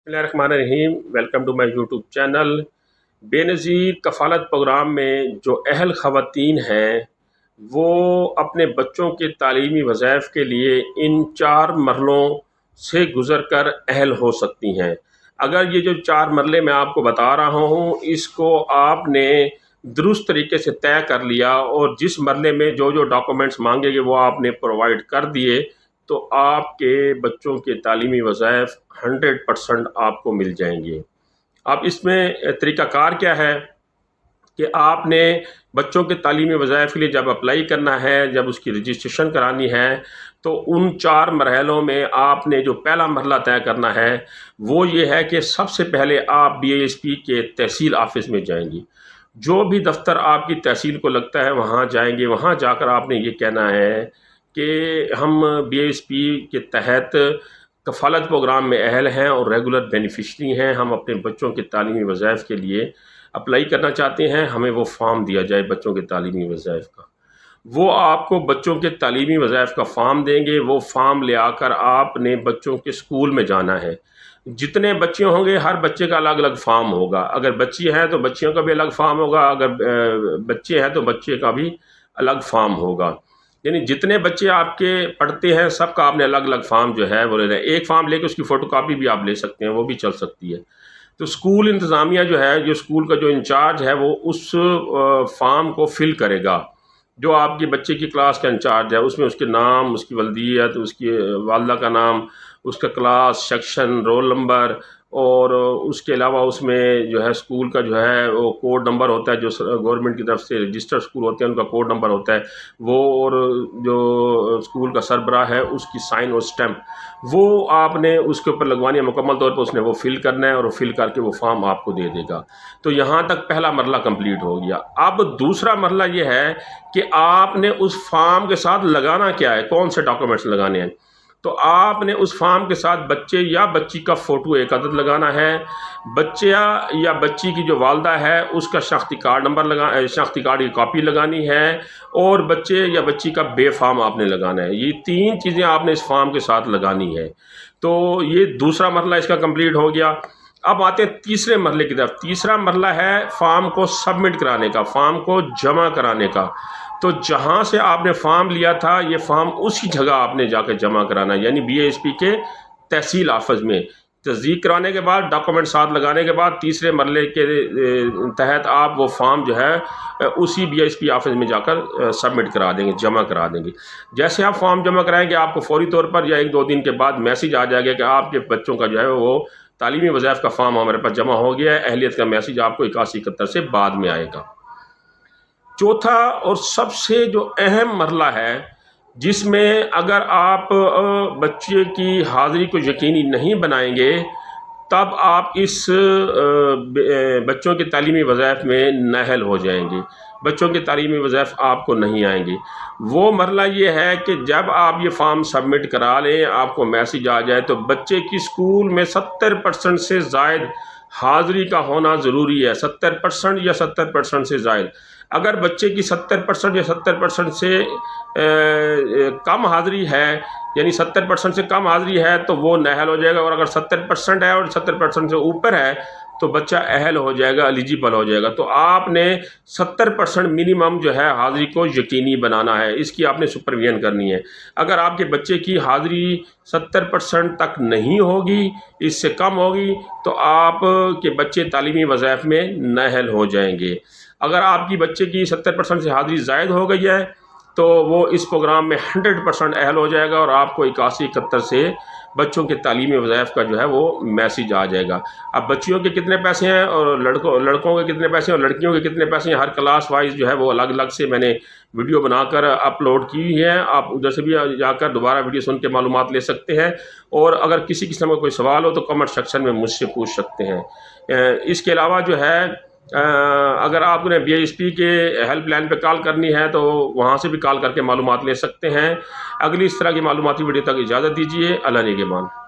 बिस्मिल्लाहिर्रहमानिर्रहीम। Welcome to my YouTube channel. Benazir कफ़ालत program में जो अहल ख़वातीन हैं वो अपने बच्चों के तालीमी वज़ाइफ के लिए इन 4 मरलों से गुज़र कर अहल हो सकती हैं। अगर ये जो 4 मरले मैं आपको बता रहा हूँ इसको आपने दुरुस्त तरीके से तय कर लिया और जिस मरले में जो जो डॉक्यूमेंट्स मांगेंगे वो आपने प्रोवाइड कर दिए तो आपके बच्चों के तालीमी वज़ाइफ 100% आपको मिल जाएंगे। अब इसमें तरीक़ाकार क्या है कि आपने बच्चों के तालीमी वज़ाइफ के लिए जब अप्लाई करना है, जब उसकी रजिस्ट्रेशन करानी है, तो उन 4 मरहलों में आपने जो पहला मरला तय करना है वो ये है कि सबसे पहले आप BISP के तहसील ऑफ़िस में जाएंगी। जो भी दफ्तर आपकी तहसील को लगता है वहाँ जाएंगे। वहाँ जाकर आपने ये कहना है कि हम BISP के तहत कफ़ालत प्रोग्राम में अहल हैं और रेगुलर बेनिफिशरी हैं। हम अपने बच्चों के तालीमी वज़ाइफ के लिए अप्लाई करना चाहते हैं, हमें वो फॉर्म दिया जाए बच्चों के तालीमी वज़ाइफ का। वो आपको बच्चों के तालीमी वज़ाइफ का फ़ार्म देंगे। वो फ़ार्म ले आकर आपने बच्चों के स्कूल में जाना है। जितने बच्चे होंगे हर बच्चे का अलग अलग फ़ार्म होगा। अगर बच्ची हैं तो बच्चियों का भी अलग फ़ार्म होगा, अगर बच्चे हैं तो बच्चे का भी अलग फ़ार्म होगा। यानी जितने बच्चे आपके पढ़ते हैं सबका आपने अलग अलग फ़ार्म जो है वो लेना है। एक फ़ार्म लेके उसकी फ़ोटोकॉपी भी आप ले सकते हैं, वो भी चल सकती है। तो स्कूल इंतज़ामिया जो है, जो स्कूल का जो इंचार्ज है वो उस फ़ार्म को फ़िल करेगा। जो आपके बच्चे की क्लास का इंचार्ज है उसमें उसके नाम, उसकी वल्दियत, उसकी वालदा का नाम, उसका क्लास, सेक्शन, रोल नंबर और उसके अलावा उसमें जो है स्कूल का जो है वो कोड नंबर होता है, जो गवर्नमेंट की तरफ से रजिस्टर्ड स्कूल होते हैं उनका कोड नंबर होता है वो, और जो स्कूल का सरबराह है उसकी साइन और स्टैम्प वो आपने उसके ऊपर लगवानी है। मुकम्मल तौर पर उसने वो फ़िल करना है और फिल करके वो फॉर्म आपको दे देगा। तो यहाँ तक पहला मरला कंप्लीट हो गया। अब दूसरा मरला ये है कि आपने उस फॉर्म के साथ लगाना क्या है, कौन से डॉक्यूमेंट्स लगाने हैं। तो आपने उस फॉर्म के साथ बच्चे या बच्ची का फ़ोटो एक अदद लगाना है। बच्चे या बच्ची की जो वालदा है उसका शनाख्ती कार्ड नंबर शनाख्ती कार्ड की कॉपी लगानी है और बच्चे या बच्ची का बे फॉर्म आपने लगाना है। ये 3 चीज़ें आपने इस फॉर्म के साथ लगानी है। तो ये दूसरा मरला इसका कंप्लीट हो गया। अब आते हैं तीसरे मरले की तरफ। तीसरा मरला है फॉर्म को सबमिट कराने का, फॉर्म को जमा कराने का। तो जहाँ से आपने फॉर्म लिया था ये फॉर्म उसी जगह आपने जाकर जमा कराना है, यानी BISP के तहसील ऑफिस में। तस्दीक कराने के बाद, डॉक्यूमेंट साथ लगाने के बाद तीसरे मरले के तहत आप वो फॉर्म जो है उसी BISP ऑफिस में जाकर सबमिट करा देंगे, जमा करा देंगे। जैसे आप फॉर्म जमा कराएंगे आपको फौरी तौर पर या 1-2 दिन के बाद मैसेज आ जाएगा कि आपके बच्चों का जो है वो तालीमी वज़ाइफ का फॉर्म हमारे पास जमा हो गया है। अहलियत का मैसेज आपको 81-71 से बाद में आएगा। चौथा और सबसे जो अहम मरला है जिसमें अगर आप बच्चे की हाज़िरी को यकीनी नहीं बनाएंगे तब आप इस बच्चों के तालीमी वज़ाइफ में नाअहल हो जाएंगे, बच्चों के तालीमी वज़ाइफ आपको नहीं आएंगे। वो मरला ये है कि जब आप ये फॉर्म सबमिट करा लें, आपको मैसेज आ जाए तो बच्चे की स्कूल में 70% से ज़ायद हाज़िरी का होना ज़रूरी है। 70% या 70% से ज़ायद। अगर बच्चे की 70% या 70% से कम हाज़िरी है, यानी 70% से कम हाज़िरी है तो वो नाअहल हो जाएगा, और अगर 70% है और 70% से ऊपर है तो बच्चा अहल हो जाएगा, एलिजिबल हो जाएगा। तो आपने 70% मिनिमम जो है हाज़िरी को यकीनी बनाना है, इसकी आपने सुपरविजन करनी है। अगर आपके बच्चे की हाज़िरी 70% तक नहीं होगी, इससे कम होगी, तो आपके बच्चे तालीमी वज़ाइफ में नाअहल हो जाएंगे। अगर आपकी बच्चे की 70% से हाज़िरी ज़ायद हो गई है तो वो इस प्रोग्राम में 100% अहल हो जाएगा और आपको 81-71 से बच्चों के तालीमी वज़ाइफ का जो है वो मैसेज आ जाएगा। अब बच्चियों के कितने पैसे हैं और लड़कों के कितने पैसे हैं और लड़कियों के कितने पैसे हैं, हर क्लास वाइज जो है वो अलग अलग से मैंने वीडियो बनाकर अपलोड की हुई है। आप उधर से भी जाकर दोबारा वीडियो सुन के मालूमात ले सकते हैं। और अगर किसी किस्म का कोई सवाल हो तो कमेंट सेक्शन में मुझसे पूछ सकते हैं। इसके अलावा जो है अगर आपने BISP के हेल्पलाइन पे कॉल करनी है तो वहाँ से भी कॉल करके मालूमात ले सकते हैं। अगली इस तरह की मालूमाती वीडियो तक इजाज़त दीजिए। अल्लाह निगहबान।